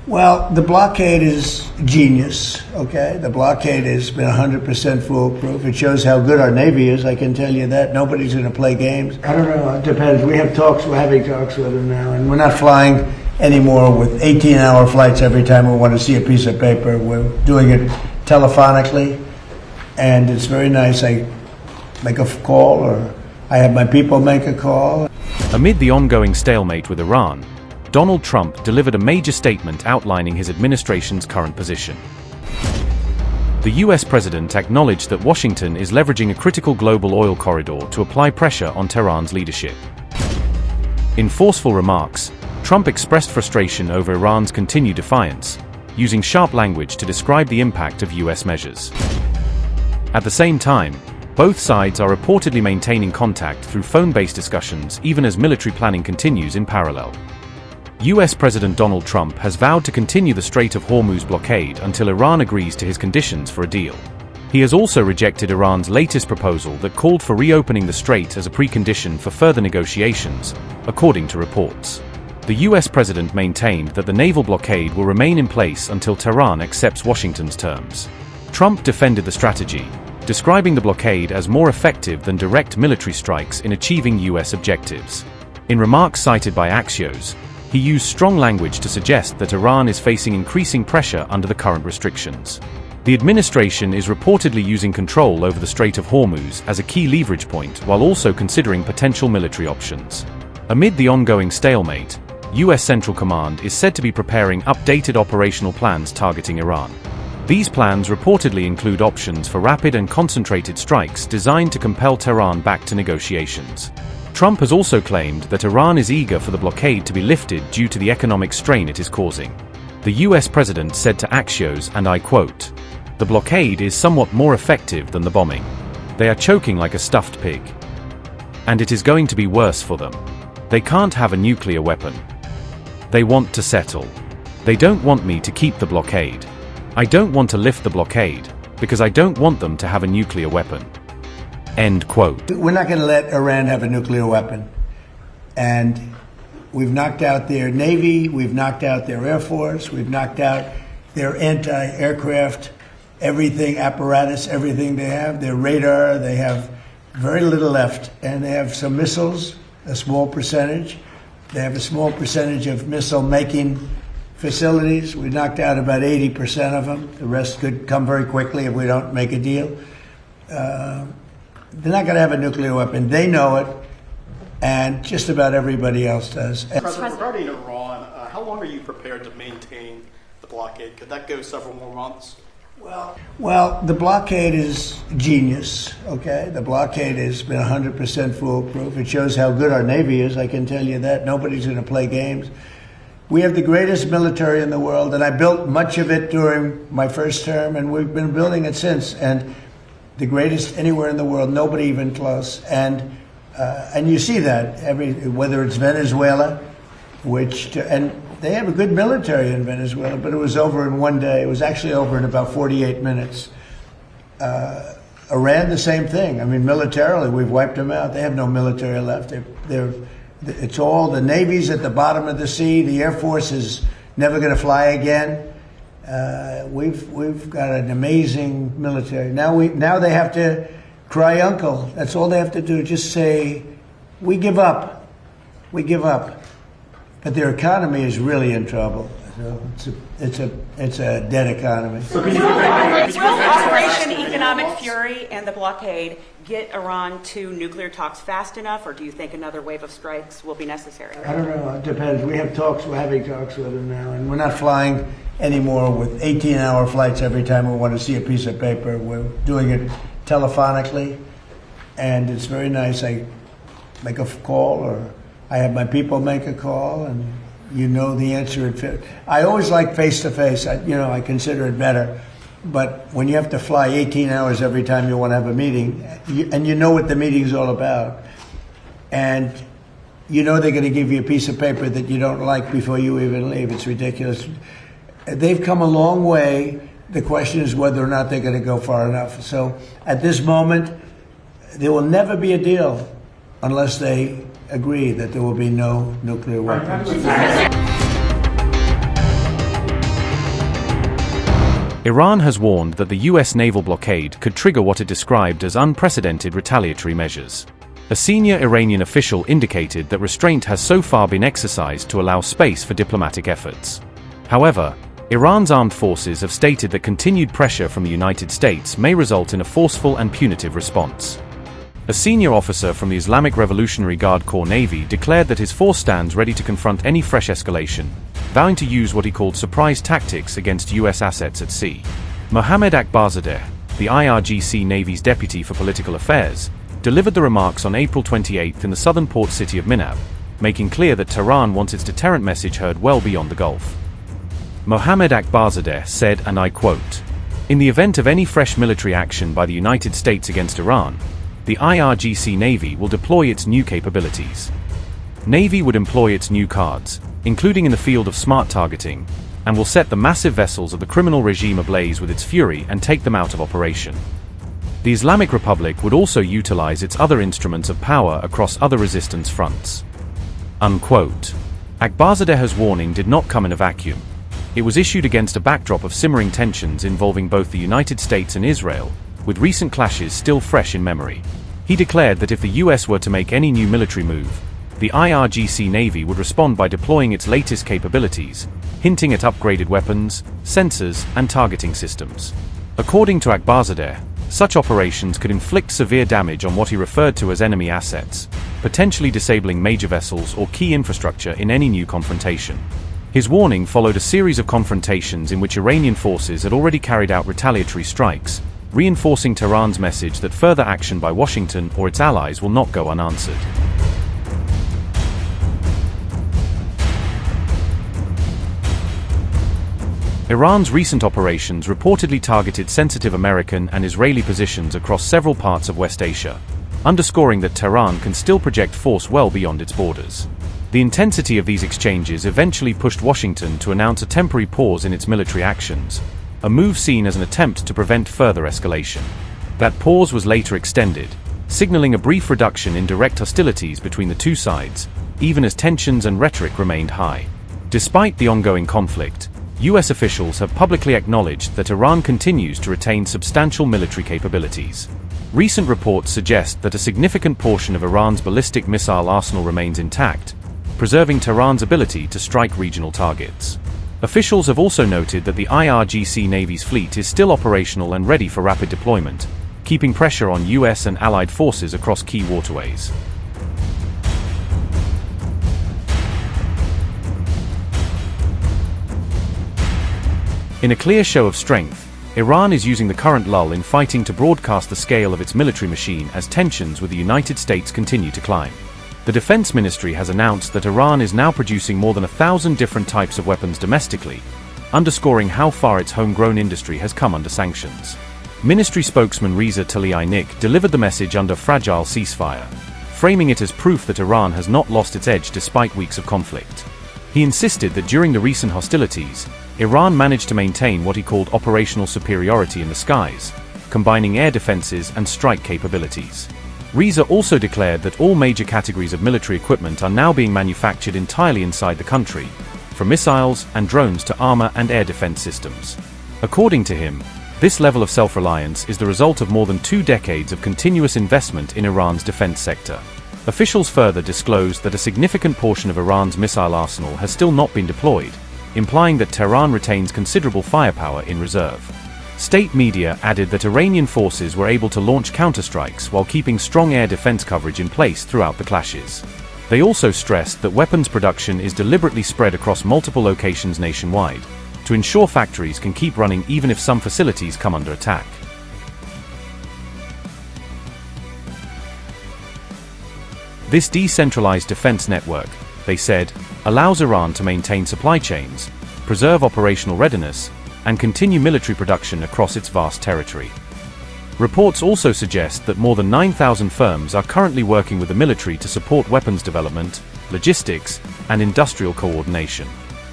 Well, the blockade is genius, okay? The blockade has been 100% foolproof. It shows how good our Navy is, I can tell you that. Nobody's going to play games. I don't know, it depends. We have talks, we're having talks with them now, and we're not flying anymore with 18-hour flights every time we want to see a piece of paper. We're doing it telephonically, and it's very nice. I make a call, or I have my people make a call. Amid the ongoing stalemate with Iran, Donald Trump delivered a major statement outlining his administration's current position. The US president acknowledged that Washington is leveraging a critical global oil corridor to apply pressure on Tehran's leadership. In forceful remarks, Trump expressed frustration over Iran's continued defiance, using sharp language to describe the impact of US measures. At the same time, both sides are reportedly maintaining contact through phone-based discussions even as military planning continues in parallel. US President Donald Trump has vowed to continue the Strait of Hormuz blockade until Iran agrees to his conditions for a deal. He has also rejected Iran's latest proposal that called for reopening the strait as a precondition for further negotiations, according to reports. The US president maintained that the naval blockade will remain in place until Tehran accepts Washington's terms. Trump defended the strategy, describing the blockade as more effective than direct military strikes in achieving US objectives. In remarks cited by Axios, he used strong language to suggest that Iran is facing increasing pressure under the current restrictions. The administration is reportedly using control over the Strait of Hormuz as a key leverage point while also considering potential military options. Amid the ongoing stalemate, US Central Command is said to be preparing updated operational plans targeting Iran. These plans reportedly include options for rapid and concentrated strikes designed to compel Tehran back to negotiations. Trump has also claimed that Iran is eager for the blockade to be lifted due to the economic strain it is causing. The US president said to Axios, and I quote, "The blockade is somewhat more effective than the bombing. They are choking like a stuffed pig. And it is going to be worse for them. They can't have a nuclear weapon. They want to settle. They don't want me to keep the blockade. I don't want to lift the blockade, because I don't want them to have a nuclear weapon." End quote. We're not going to let Iran have a nuclear weapon. And we've knocked out their Navy, we've knocked out their Air Force, we've knocked out their anti-aircraft, everything, apparatus, everything they have, their radar, they have very little left. And they have some missiles, a small percentage. They have a small percentage of missile-making facilities. We knocked out about 80% of them. The rest could come very quickly if we don't make a deal. They're not going to have a nuclear weapon. They know it, and just about everybody else does. President, regarding Iran, how long are you prepared to maintain the blockade? Could that go several more months? Well, the blockade is genius, okay? The blockade has been 100% foolproof. It shows how good our Navy is, I can tell you that. Nobody's going to play games. We have the greatest military in the world, and I built much of it during my first term, and we've been building it since. And the greatest anywhere in the world, nobody even close. And you see that whether it's Venezuela, and they have a good military in Venezuela, but it was over in one day. It was actually over in about 48 minutes. Iran, the same thing. I mean, militarily, we've wiped them out. They have no military left. It's all the Navy's at the bottom of the sea. The Air Force is never going to fly again. We've got an amazing military. Now they have to cry uncle. That's all they have to do. Just say, we give up. We give up. But their economy is really in trouble. So it's a dead economy. Will Operation Economic Fury and the blockade get Iran to nuclear talks fast enough, or do you think another wave of strikes will be necessary? I don't know. It depends. We have talks. We're having talks with them now, and we're not flying anymore with 18-hour flights every time we want to see a piece of paper. We're doing it telephonically, and it's very nice. I make a call, or I have my people make a call, and you know the answer. I always like face-to-face. I consider it better. But when you have to fly 18 hours every time you want to have a meeting, and you know what the meeting's all about, and you know they're going to give you a piece of paper that you don't like before you even leave. It's ridiculous. They've come a long way. The question is whether or not they're going to go far enough. So at this moment, there will never be a deal unless they agree that there will be no nuclear weapons. Iran has warned that the US naval blockade could trigger what it described as unprecedented retaliatory measures. A senior Iranian official indicated that restraint has so far been exercised to allow space for diplomatic efforts. However, Iran's armed forces have stated that continued pressure from the United States may result in a forceful and punitive response. A senior officer from the Islamic Revolutionary Guard Corps Navy declared that his force stands ready to confront any fresh escalation, vowing to use what he called surprise tactics against US assets at sea. Mohammad Akbarzadeh, the IRGC Navy's deputy for political affairs, delivered the remarks on April 28 in the southern port city of Minab, making clear that Tehran wants its deterrent message heard well beyond the Gulf. Mohammad Akbarzadeh said, and I quote, "In the event of any fresh military action by the United States against Iran, the IRGC Navy will deploy its new capabilities. Navy would employ its new cards, including in the field of smart targeting, and will set the massive vessels of the criminal regime ablaze with its fury and take them out of operation. The Islamic Republic would also utilize its other instruments of power across other resistance fronts." Unquote. Akbarzadeh's warning did not come in a vacuum. It was issued against a backdrop of simmering tensions involving both the United States and Israel, with recent clashes still fresh in memory. He declared that if the US were to make any new military move, the IRGC Navy would respond by deploying its latest capabilities, hinting at upgraded weapons, sensors, and targeting systems. According to Akbarzadeh, such operations could inflict severe damage on what he referred to as enemy assets, potentially disabling major vessels or key infrastructure in any new confrontation. His warning followed a series of confrontations in which Iranian forces had already carried out retaliatory strikes, reinforcing Tehran's message that further action by Washington or its allies will not go unanswered. Iran's recent operations reportedly targeted sensitive American and Israeli positions across several parts of West Asia, underscoring that Tehran can still project force well beyond its borders. The intensity of these exchanges eventually pushed Washington to announce a temporary pause in its military actions, a move seen as an attempt to prevent further escalation. That pause was later extended, signaling a brief reduction in direct hostilities between the two sides, even as tensions and rhetoric remained high. Despite the ongoing conflict, US officials have publicly acknowledged that Iran continues to retain substantial military capabilities. Recent reports suggest that a significant portion of Iran's ballistic missile arsenal remains intact, preserving Tehran's ability to strike regional targets. Officials have also noted that the IRGC Navy's fleet is still operational and ready for rapid deployment, keeping pressure on US and allied forces across key waterways. In a clear show of strength, Iran is using the current lull in fighting to broadcast the scale of its military machine as tensions with the United States continue to climb. The Defense Ministry has announced that Iran is now producing more than 1,000 different types of weapons domestically, underscoring how far its homegrown industry has come under sanctions. Ministry spokesman Reza Tlaib delivered the message under fragile ceasefire, framing it as proof that Iran has not lost its edge despite weeks of conflict. He insisted that during the recent hostilities, Iran managed to maintain what he called operational superiority in the skies, combining air defenses and strike capabilities. Reza also declared that all major categories of military equipment are now being manufactured entirely inside the country, from missiles and drones to armor and air defense systems. According to him, this level of self-reliance is the result of more than 2 decades of continuous investment in Iran's defense sector. Officials further disclosed that a significant portion of Iran's missile arsenal has still not been deployed, implying that Tehran retains considerable firepower in reserve. State media added that Iranian forces were able to launch counterstrikes while keeping strong air defense coverage in place throughout the clashes. They also stressed that weapons production is deliberately spread across multiple locations nationwide, to ensure factories can keep running even if some facilities come under attack. This decentralized defense network, they said, allows Iran to maintain supply chains, preserve operational readiness, and continue military production across its vast territory. Reports also suggest that more than 9,000 firms are currently working with the military to support weapons development, logistics, and industrial coordination.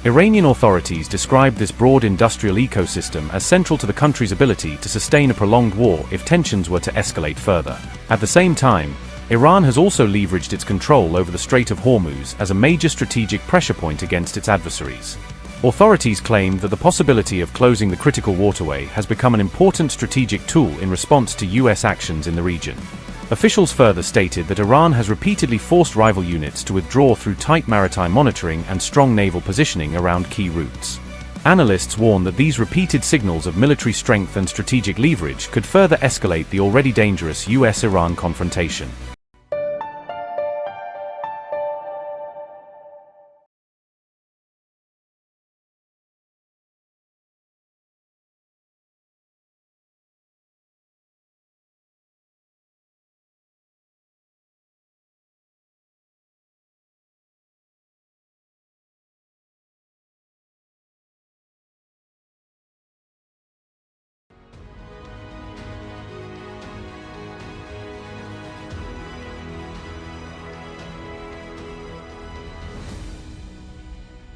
Iranian authorities described this broad industrial ecosystem as central to the country's ability to sustain a prolonged war if tensions were to escalate further. At the same time, Iran has also leveraged its control over the Strait of Hormuz as a major strategic pressure point against its adversaries. Authorities claimed that the possibility of closing the critical waterway has become an important strategic tool in response to US actions in the region. Officials further stated that Iran has repeatedly forced rival units to withdraw through tight maritime monitoring and strong naval positioning around key routes. Analysts warn that these repeated signals of military strength and strategic leverage could further escalate the already dangerous US-Iran confrontation.